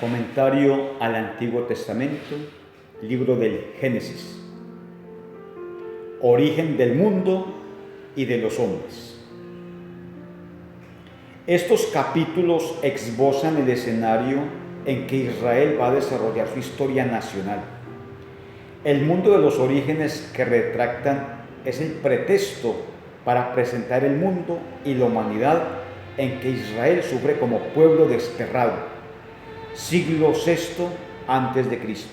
Comentario al Antiguo Testamento, libro del Génesis. Origen del mundo y de los hombres. Estos capítulos esbozan el escenario en que Israel va a desarrollar su historia nacional. El mundo de los orígenes que retratan es el pretexto para presentar el mundo y la humanidad en que Israel sufre como pueblo desterrado, siglo VI antes de Cristo,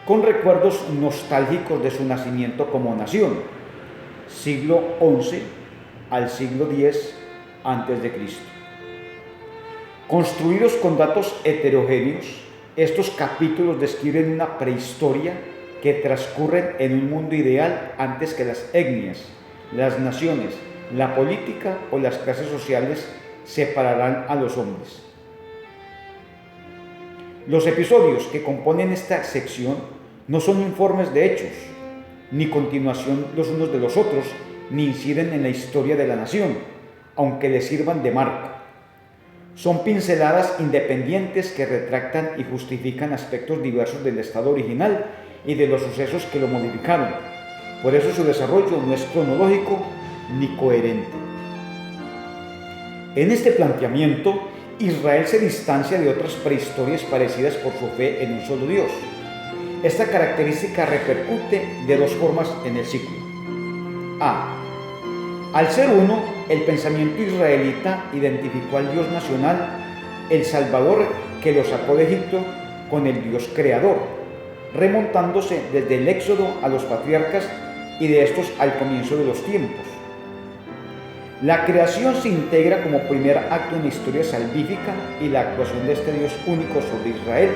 con recuerdos nostálgicos de su nacimiento como nación, siglo XI al siglo X antes de Cristo. Construidos con datos heterogéneos, estos capítulos describen una prehistoria que transcurre en un mundo ideal antes que las etnias, las naciones, la política o las clases sociales separaran a los hombres. Los episodios que componen esta sección no son informes de hechos, ni continuación los unos de los otros, ni inciden en la historia de la nación, aunque les sirvan de marca. Son pinceladas independientes que retratan y justifican aspectos diversos del estado original y de los sucesos que lo modificaron. Por eso su desarrollo no es cronológico ni coherente. En este planteamiento, Israel se distancia de otras prehistorias parecidas por su fe en un solo Dios. Esta característica repercute de dos formas en el ciclo. A. Al ser uno, el pensamiento israelita identificó al Dios nacional, el Salvador que lo sacó de Egipto, con el Dios creador, remontándose desde el Éxodo a los patriarcas y de estos al comienzo de los tiempos. La creación se integra como primer acto en la historia salvífica y la actuación de este Dios único sobre Israel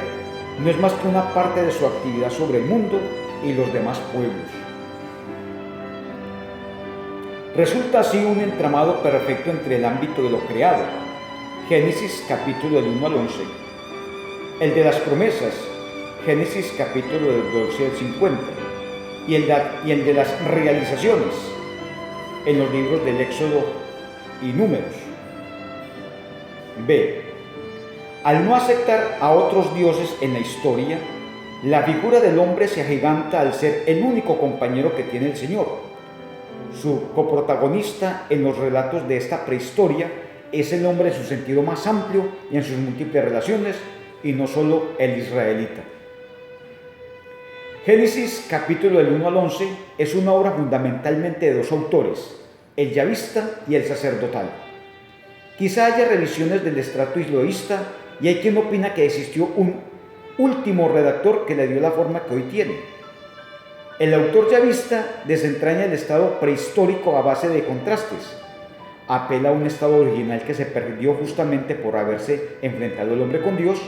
no es más que una parte de su actividad sobre el mundo y los demás pueblos. Resulta así un entramado perfecto entre el ámbito de lo creado, Génesis capítulo del 1 al 11, el de las promesas, Génesis capítulo del 12 al 50, y el de las realizaciones, en los libros del Éxodo y Números. B. Al no aceptar a otros dioses en la historia, la figura del hombre se agiganta al ser el único compañero que tiene el Señor. Su coprotagonista en los relatos de esta prehistoria es el hombre en su sentido más amplio y en sus múltiples relaciones, y no solo el israelita. Génesis capítulo del 1 al 11 es una obra fundamentalmente de dos autores, el yavista y el sacerdotal. Quizá haya revisiones del estrato isloísta y hay quien opina que existió un último redactor que le dio la forma que hoy tiene. El autor yavista desentraña el estado prehistórico a base de contrastes. Apela a un estado original que se perdió justamente por haberse enfrentado el hombre con Dios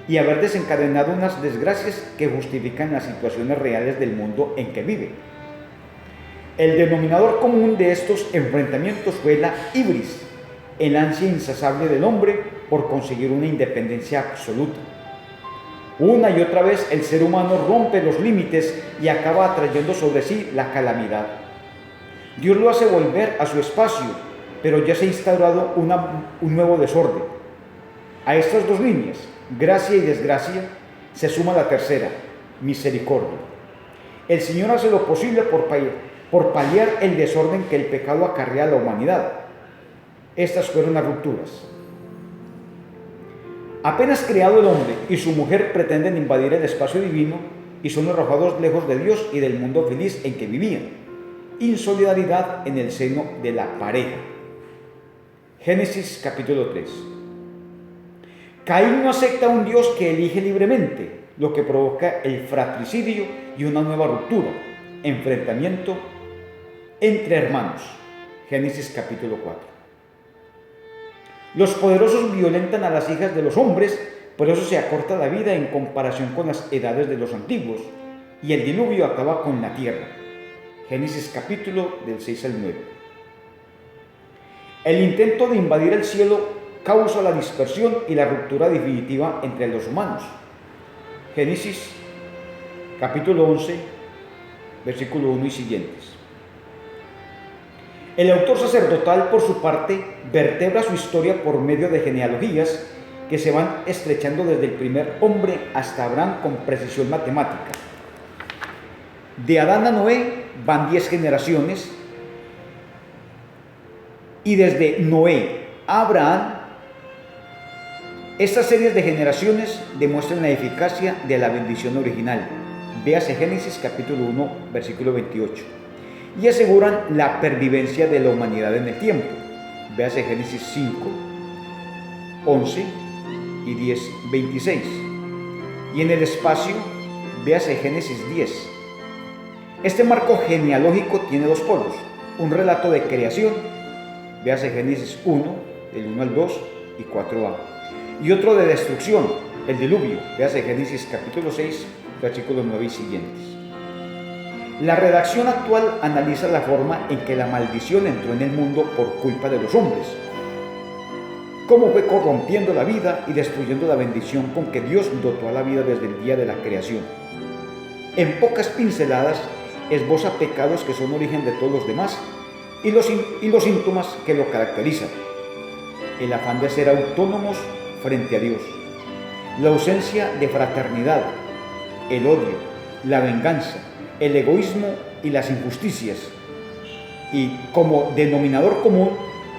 y haber desencadenado unas desgracias que justifican las situaciones reales del mundo en que vive. El denominador común de estos enfrentamientos fue la ibris, el ansia insaciable del hombre por conseguir una independencia absoluta. Una y otra vez el ser humano rompe los límites y acaba atrayendo sobre sí la calamidad. Dios lo hace volver a su espacio, pero ya se ha instaurado un nuevo desorden. A estas dos líneas, gracia y desgracia, se suma la tercera, misericordia. El Señor hace lo posible por paliar el desorden que el pecado acarrea a la humanidad. Estas fueron las rupturas. Apenas creado el hombre y su mujer pretenden invadir el espacio divino y son arrojados lejos de Dios y del mundo feliz en que vivían. Insolidaridad en el seno de la pareja. Génesis capítulo 3. Caín no acepta a un Dios que elige libremente, lo que provoca el fratricidio y una nueva ruptura, enfrentamiento entre hermanos. Génesis capítulo 4. Los poderosos violentan a las hijas de los hombres, por eso se acorta la vida en comparación con las edades de los antiguos, y el diluvio acaba con la tierra. Génesis capítulo del 6 al 9. El intento de invadir el cielo causa la dispersión y la ruptura definitiva entre los humanos. Génesis capítulo 11, versículo 1 y siguientes. El autor sacerdotal, por su parte, vertebra su historia por medio de genealogías que se van estrechando desde el primer hombre hasta Abraham con precisión matemática. De Adán a Noé van 10 generaciones, y desde Noé a Abraham, estas series de generaciones demuestran la eficacia de la bendición original. Véase Génesis capítulo 1, versículo 28. Y aseguran la pervivencia de la humanidad en el tiempo. Véase Génesis 5, 11 y 10, 26. Y en el espacio, véase Génesis 10. Este marco genealógico tiene dos polos: un relato de creación, véase Génesis 1, del 1 al 2 y 4a, y otro de destrucción, el diluvio, véase Génesis capítulo 6, versículos 9 y siguientes. La redacción actual analiza la forma en que la maldición entró en el mundo por culpa de los hombres, cómo fue corrompiendo la vida y destruyendo la bendición con que Dios dotó a la vida desde el día de la creación. En pocas pinceladas esboza pecados que son origen de todos los demás y los síntomas que lo caracterizan: el afán de ser autónomos frente a Dios, la ausencia de fraternidad, el odio, la venganza, el egoísmo y las injusticias, y como denominador común,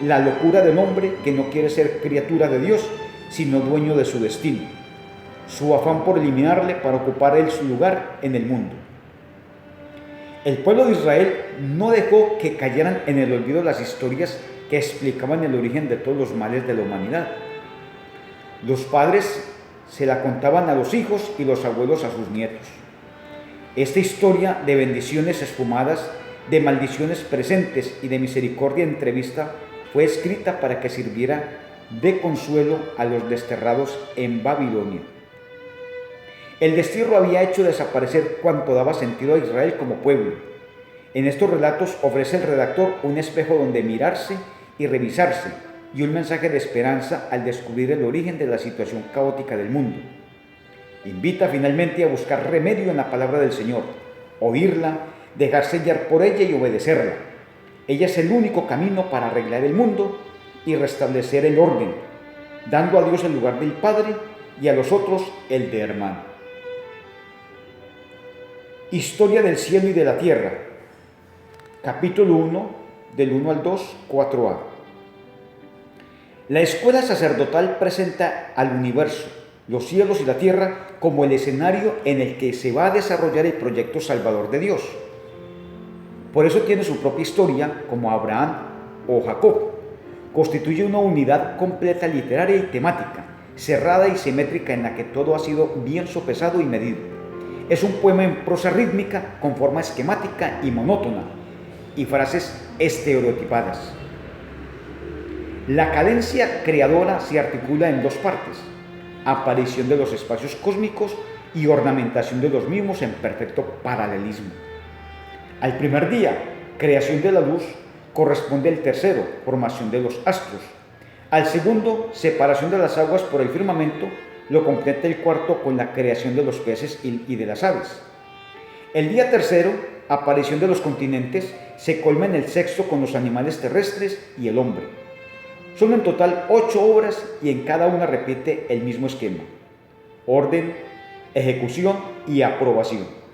la locura del hombre que no quiere ser criatura de Dios, sino dueño de su destino, su afán por eliminarle para ocupar él su lugar en el mundo. El pueblo de Israel no dejó que cayeran en el olvido las historias que explicaban el origen de todos los males de la humanidad. Los padres se la contaban a los hijos y los abuelos a sus nietos. Esta historia de bendiciones esfumadas, de maldiciones presentes y de misericordia entrevista fue escrita para que sirviera de consuelo a los desterrados en Babilonia. El destierro había hecho desaparecer cuanto daba sentido a Israel como pueblo. En estos relatos ofrece el redactor un espejo donde mirarse y revisarse, y un mensaje de esperanza al descubrir el origen de la situación caótica del mundo. Invita finalmente a buscar remedio en la palabra del Señor, oírla, dejarse guiar por ella y obedecerla. Ella es el único camino para arreglar el mundo y restablecer el orden, dando a Dios el lugar del Padre y a los otros el de hermano. Historia del cielo y de la tierra, capítulo 1, del 1 al 2, 4a. La escuela sacerdotal presenta al universo, los cielos y la tierra como el escenario en el que se va a desarrollar el proyecto salvador de Dios. Por eso tiene su propia historia, como Abraham o Jacob. Constituye una unidad completa literaria y temática, cerrada y simétrica en la que todo ha sido bien sopesado y medido. Es un poema en prosa rítmica con forma esquemática y monótona y frases estereotipadas. La cadencia creadora se articula en dos partes: aparición de los espacios cósmicos y ornamentación de los mismos en perfecto paralelismo. Al primer día, creación de la luz, corresponde el tercero, formación de los astros. Al segundo, separación de las aguas por el firmamento, lo completa el cuarto con la creación de los peces y de las aves. El día tercero, aparición de los continentes, se colma en el sexto con los animales terrestres y el hombre. Son en total 8 obras y en cada una repite el mismo esquema: orden, ejecución y aprobación.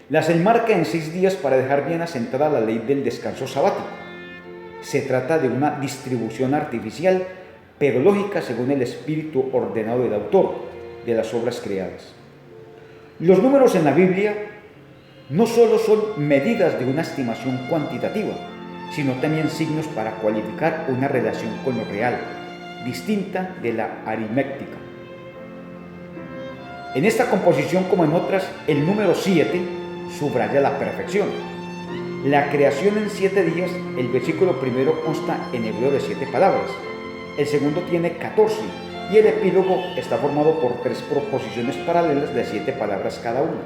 Las enmarca en 6 días para dejar bien asentada la ley del descanso sabático. Se trata de una distribución artificial, pero lógica según el espíritu ordenado del autor de las obras creadas. Los números en la Biblia no solo son medidas de una estimación cuantitativa, sino también signos para cualificar una relación con lo real, distinta de la aritmética. En esta composición, como en otras, el número 7 subraya la perfección. La creación en 7 días, el versículo primero consta en hebreo de 7 palabras, el segundo tiene 14 y el epílogo está formado por 3 proposiciones paralelas de 7 palabras cada una.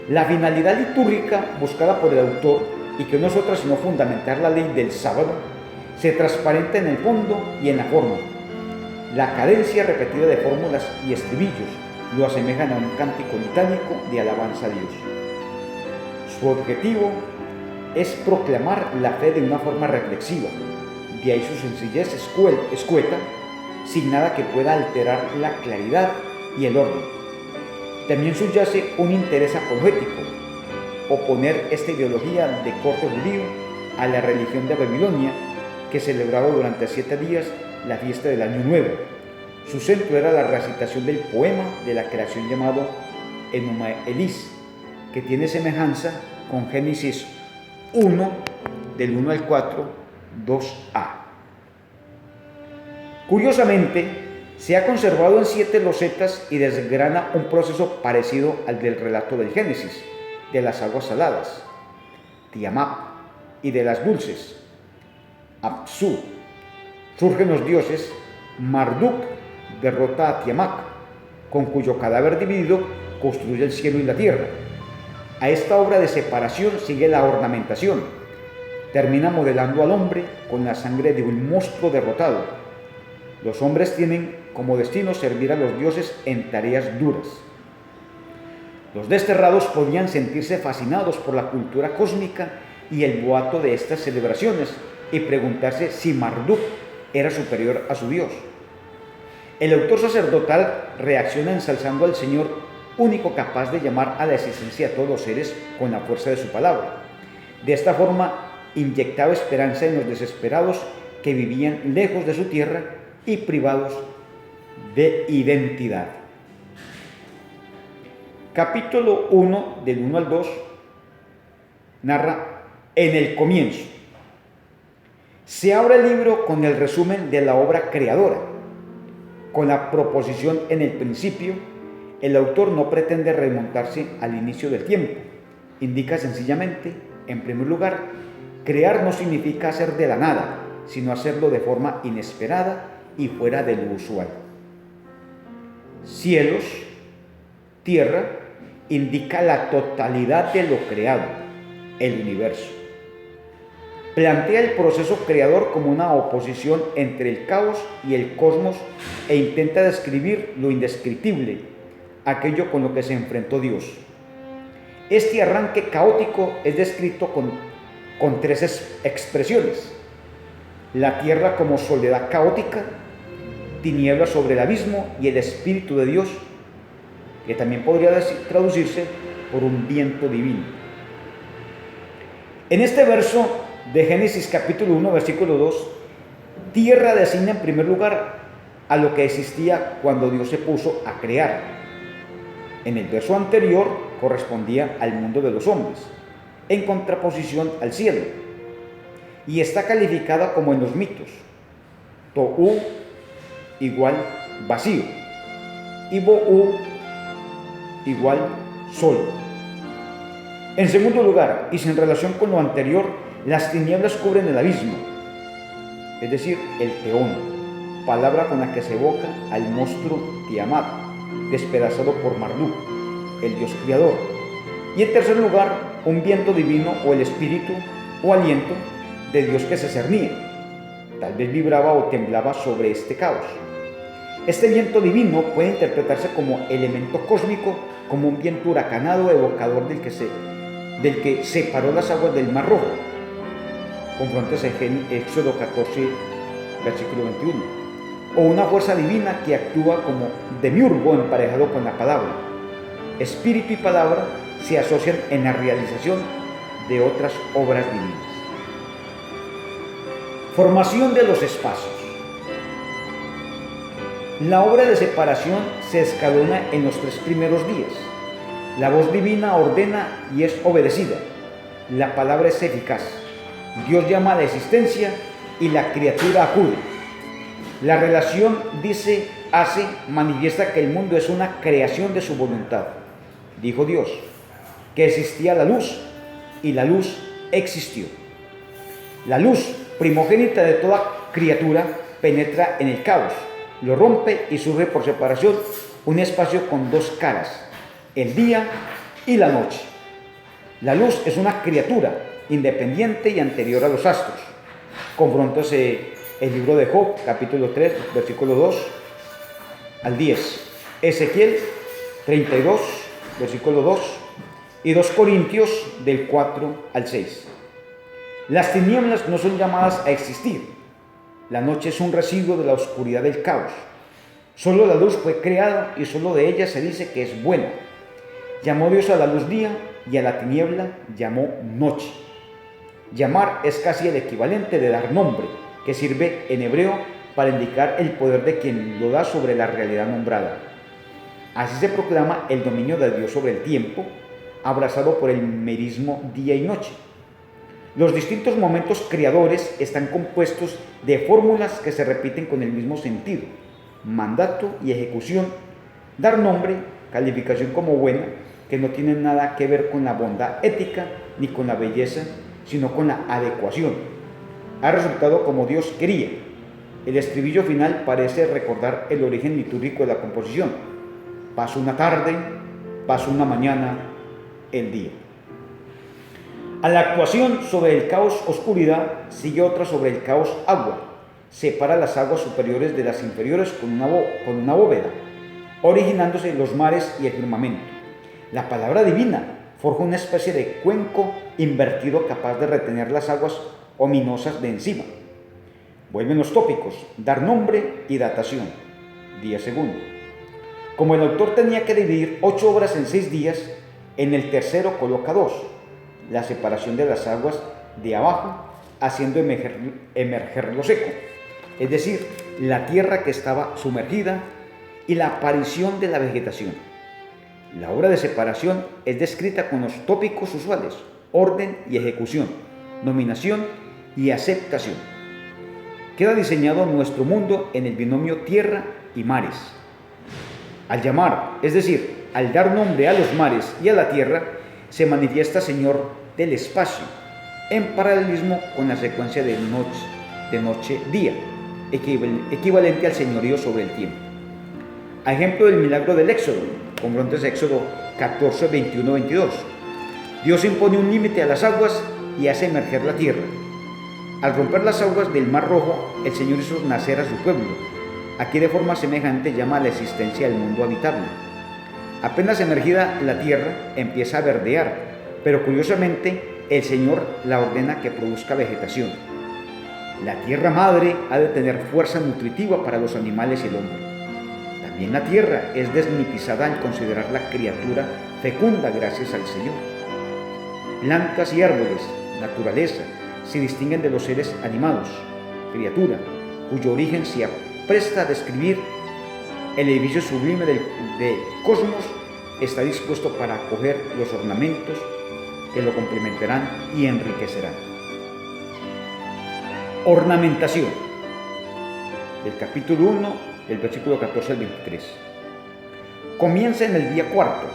La finalidad litúrgica buscada por el autor, y que no es otra sino fundamentar la ley del sábado, se transparenta en el fondo y en la forma. La cadencia repetida de fórmulas y estribillos lo asemejan a un cántico litánico de alabanza a Dios. Su objetivo es proclamar la fe de una forma reflexiva, de ahí su sencillez escueta, sin nada que pueda alterar la claridad y el orden. También subyace un interés apologético, oponer esta ideología de corte judío a la religión de Babilonia, que celebraba durante 7 días la fiesta del Año Nuevo. Su centro era la recitación del poema de la creación llamado Enuma Elis, que tiene semejanza con Génesis 1, del 1 al 4, 2a. Curiosamente, se ha conservado en 7 losetas y desgrana un proceso parecido al del relato del Génesis, de las aguas saladas, Tiamat, y de las dulces, Apsu. Surgen los dioses. Marduk derrota a Tiamat, con cuyo cadáver dividido construye el cielo y la tierra. A esta obra de separación sigue la ornamentación. Termina modelando al hombre con la sangre de un monstruo derrotado. Los hombres tienen como destino servir a los dioses en tareas duras. Los desterrados podían sentirse fascinados por la cultura cósmica y el boato de estas celebraciones y preguntarse si Marduk era superior a su dios. El autor sacerdotal reacciona ensalzando al Señor, único capaz de llamar a la existencia a todos los seres con la fuerza de su palabra. De esta forma, inyectaba esperanza en los desesperados que vivían lejos de su tierra y privados de identidad. Capítulo 1, del 1 al 2, narra en el comienzo. Se abre el libro con el resumen de la obra creadora. Con la proposición en el principio, el autor no pretende remontarse al inicio del tiempo. Indica sencillamente, en primer lugar, crear no significa hacer de la nada, sino hacerlo de forma inesperada y fuera de lo usual. Cielos, tierra, indica la totalidad de lo creado, el universo. Plantea el proceso creador como una oposición entre el caos y el cosmos e intenta describir lo indescriptible, aquello con lo que se enfrentó Dios. Este arranque caótico es descrito con 3 expresiones: la tierra como soledad caótica, tinieblas sobre el abismo y el Espíritu de Dios, que también podría traducirse por un viento divino. En este verso de Génesis capítulo 1, versículo 2, tierra designa en primer lugar a lo que existía cuando Dios se puso a crear. En el verso anterior correspondía al mundo de los hombres, en contraposición al cielo, y está calificada como en los mitos: Tohu igual vacío, y Bohu igual sol. En segundo lugar, y sin relación con lo anterior, las tinieblas cubren el abismo, es decir, el Teón, palabra con la que se evoca al monstruo Tiamat, despedazado por Marduk, el dios criador. Y en tercer lugar, un viento divino o el espíritu o aliento de Dios que se cernía, tal vez vibraba o temblaba sobre este caos. Este viento divino puede interpretarse como elemento cósmico, como un viento huracanado evocador del que separó las aguas del Mar Rojo. Confrontes en Éxodo 14, versículo 21. O una fuerza divina que actúa como demiurgo emparejado con la palabra. Espíritu y palabra se asocian en la realización de otras obras divinas. Formación de los espacios. La obra de separación se escalona en los 3 primeros días. La voz divina ordena y es obedecida. La palabra es eficaz. Dios llama a la existencia y la criatura acude. La relación manifiesta que el mundo es una creación de su voluntad. Dijo Dios que existía la luz y la luz existió. La luz primogénita de toda criatura penetra en el caos, lo rompe y surge por separación un espacio con 2 caras, el día y la noche. La luz es una criatura independiente y anterior a los astros. Confróntese el libro de Job, capítulo 3, versículo 2 al 10. Ezequiel 32, versículo 2. Y 2 Corintios del 4 al 6. Las tinieblas no son llamadas a existir. La noche es un residuo de la oscuridad del caos. Solo la luz fue creada y solo de ella se dice que es buena. Llamó Dios a la luz día y a la tiniebla llamó noche. Llamar es casi el equivalente de dar nombre, que sirve en hebreo para indicar el poder de quien lo da sobre la realidad nombrada. Así se proclama el dominio de Dios sobre el tiempo, abrazado por el merismo día y noche. Los distintos momentos creadores están compuestos de fórmulas que se repiten con el mismo sentido: mandato y ejecución, dar nombre, calificación como buena, que no tienen nada que ver con la bondad ética ni con la belleza, sino con la adecuación. Ha resultado como Dios quería. El estribillo final parece recordar el origen litúrgico de la composición: pasó una tarde, pasó una mañana, el día. A la actuación sobre el caos oscuridad sigue otra sobre el caos agua. Separa las aguas superiores de las inferiores con una bóveda, originándose los mares y el firmamento. La palabra divina forja una especie de cuenco invertido capaz de retener las aguas ominosas de encima. Vuelven los tópicos: dar nombre y datación, día segundo. Como el autor tenía que dividir 8 obras en 6 días, en el tercero coloca 2: la separación de las aguas de abajo, haciendo emerger lo seco, es decir, la tierra que estaba sumergida, y la aparición de la vegetación. La obra de separación es descrita con los tópicos usuales: orden y ejecución, nominación y aceptación. Queda diseñado nuestro mundo en el binomio tierra y mares. Al llamar, es decir, al dar nombre a los mares y a la tierra, se manifiesta Señor del espacio, en paralelismo con la secuencia de noche-día, equivalente al señorío sobre el tiempo. A ejemplo del milagro del Éxodo, congruentes Éxodo 14, 21, 22. Dios impone un límite a las aguas y hace emerger la tierra. Al romper las aguas del Mar Rojo, el Señor hizo nacer a su pueblo. Aquí de forma semejante llama a la existencia del mundo habitable. Apenas emergida la tierra, empieza a verdear, pero curiosamente el Señor la ordena que produzca vegetación. La tierra madre ha de tener fuerza nutritiva para los animales y el hombre. También la tierra es desmitizada al considerar la criatura fecunda gracias al Señor. Plantas y árboles, naturaleza, se distinguen de los seres animados, criatura, cuyo origen se presta a describir. El edificio sublime del cosmos está dispuesto para acoger los ornamentos que lo complementarán y enriquecerán. Ornamentación, del capítulo 1, del versículo 14 al 23. Comienza en el día cuarto.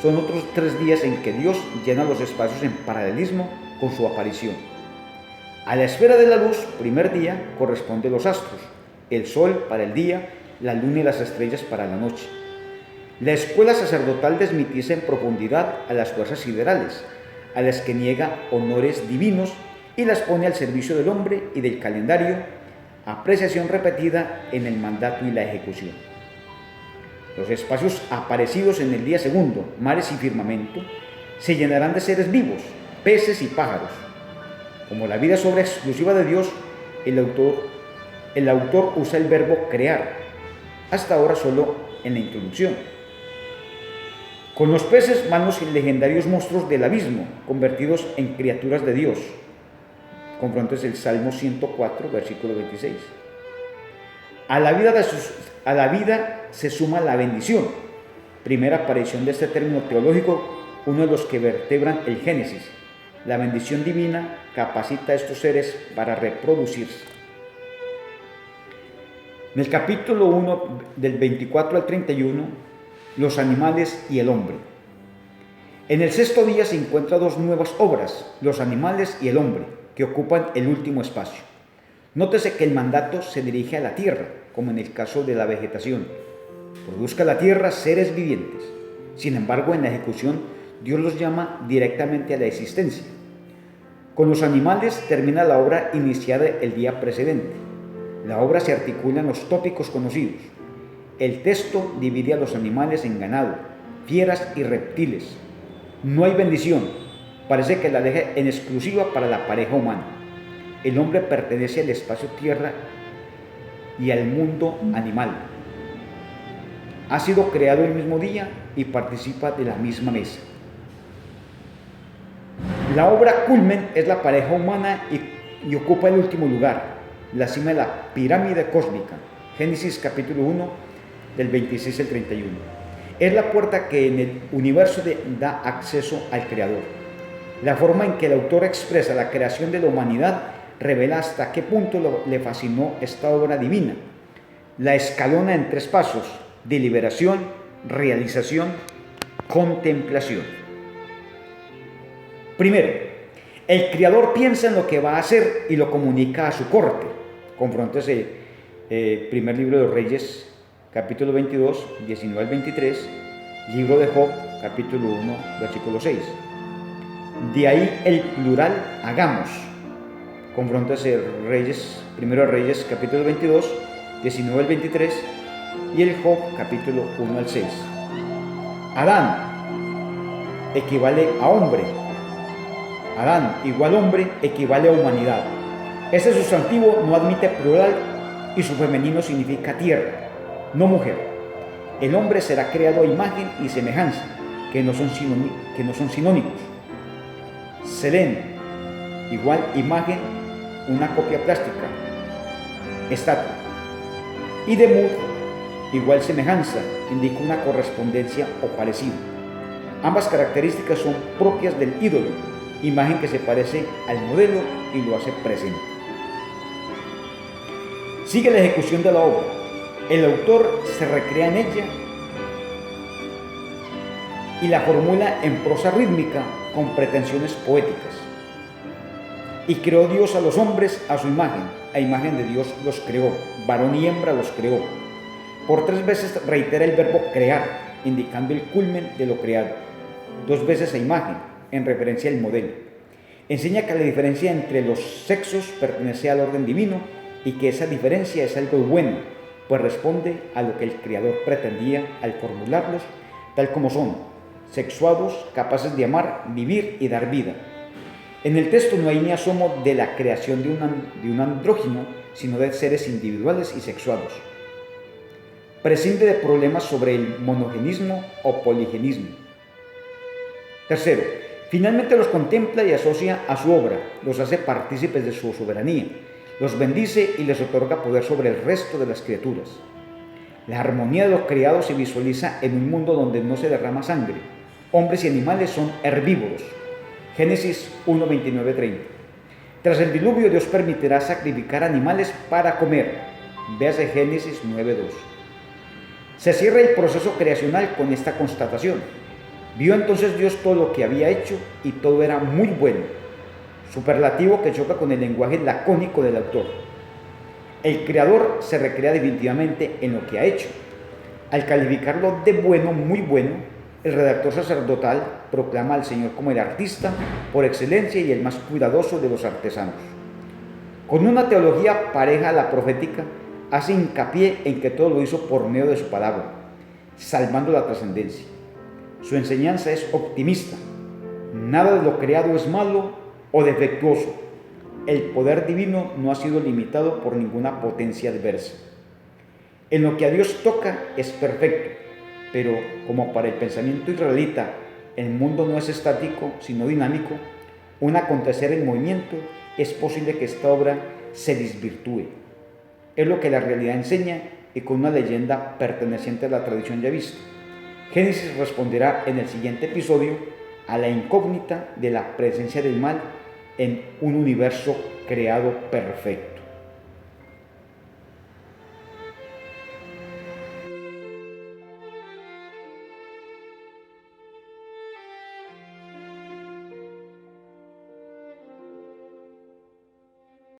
Son otros 3 días en que Dios llena los espacios en paralelismo con su aparición. A la esfera de la luz, primer día, corresponden los astros: el sol para el día, la luna y las estrellas para la noche. La escuela sacerdotal desmitiza en profundidad a las fuerzas siderales, a las que niega honores divinos y las pone al servicio del hombre y del calendario, apreciación repetida en el mandato y la ejecución. Los espacios aparecidos en el día segundo, mares y firmamento, se llenarán de seres vivos, peces y pájaros. Como la vida es obra exclusiva de Dios, el autor usa el verbo crear, hasta ahora solo en la introducción. Con los peces van los legendarios monstruos del abismo, convertidos en criaturas de Dios. Confrontes el Salmo 104, versículo 26. A la vida se suma la bendición, primera aparición de este término teológico, uno de los que vertebran el Génesis. La bendición divina capacita a estos seres para reproducirse. En el capítulo 1, del 24 al 31, los animales y el hombre. En el sexto día se encuentran 2 nuevas obras: los animales y el hombre, que ocupan el último espacio. Nótese que el mandato se dirige a la tierra, como en el caso de la vegetación: produzca la tierra seres vivientes. Sin embargo, en la ejecución, Dios los llama directamente a la existencia. Con los animales termina la obra iniciada el día precedente. La obra se articula en los tópicos conocidos. El texto divide a los animales en ganado, fieras y reptiles. No hay bendición, parece que la deja en exclusiva para la pareja humana. El hombre pertenece al espacio tierra y al mundo animal. Ha sido creado el mismo día y participa de la misma mesa. La obra culmen es la pareja humana y ocupa el último lugar, la cima de la pirámide cósmica. Génesis capítulo 1, del 26 al 31. Es la puerta que en el universo da acceso al Creador. La forma en que el autor expresa la creación de la humanidad revela hasta qué punto le fascinó esta obra divina. La escalona en 3 pasos: deliberación, realización, contemplación. Primero, el Creador piensa en lo que va a hacer y lo comunica a su corte. Confróntese primer libro de los Reyes, capítulo 22, 19 al 23, libro de Job, capítulo 1, versículo 6. De ahí el plural hagamos. Confróntese primero Reyes, capítulo 22, 19 al 23, y el Job, capítulo 1 al 6. Adán equivale a hombre. Adán igual hombre equivale a humanidad. Este sustantivo no admite plural y su femenino significa tierra, no mujer. El hombre será creado a imagen y semejanza, que no son sinónimos. Selén igual imagen, una copia plástica, estatua. Y Demud igual semejanza, indica una correspondencia o parecido. Ambas características son propias del ídolo, imagen que se parece al modelo y lo hace presente. Sigue la ejecución de la obra. El autor se recrea en ella y la formula en prosa rítmica con pretensiones poéticas. Y creó Dios a los hombres a su imagen, a imagen de Dios los creó, varón y hembra los creó. Por 3 veces reitera el verbo crear, indicando el culmen de lo creado. 2 veces a imagen, en referencia al modelo. Enseña que la diferencia entre los sexos pertenece al orden divino y que esa diferencia es algo bueno, pues responde a lo que el Creador pretendía al formularlos tal como son, sexuados, capaces de amar, vivir y dar vida. En el texto no hay ni asomo de la creación de un andrógino, sino de seres individuales y sexuados. Prescinde de problemas sobre el monogenismo o poligenismo. Tercero, finalmente los contempla y asocia a su obra, los hace partícipes de su soberanía, los bendice y les otorga poder sobre el resto de las criaturas. La armonía de lo creado se visualiza en un mundo donde no se derrama sangre. Hombres y animales son herbívoros. Génesis 1, 29, 30. Tras el diluvio, Dios permitirá sacrificar animales para comer. Véase Génesis 9, 2. Se cierra el proceso creacional con esta constatación. Vio entonces Dios todo lo que había hecho y todo era muy bueno. Superlativo que choca con el lenguaje lacónico del autor. El Creador se recrea definitivamente en lo que ha hecho. Al calificarlo de bueno, muy bueno, el redactor sacerdotal proclama al Señor como el artista por excelencia y el más cuidadoso de los artesanos. Con una teología pareja a la profética, hace hincapié en que todo lo hizo por medio de su palabra, salvando la trascendencia. Su enseñanza es optimista. Nada de lo creado es malo o defectuoso. El poder divino no ha sido limitado por ninguna potencia adversa. En lo que a Dios toca es perfecto, pero como para el pensamiento israelita el mundo no es estático sino dinámico, un acontecer en movimiento, es posible que esta obra se desvirtúe. Es lo que la realidad enseña y con una leyenda perteneciente a la tradición yavista. Génesis responderá en el siguiente episodio a la incógnita de la presencia del mal en un universo creado perfecto.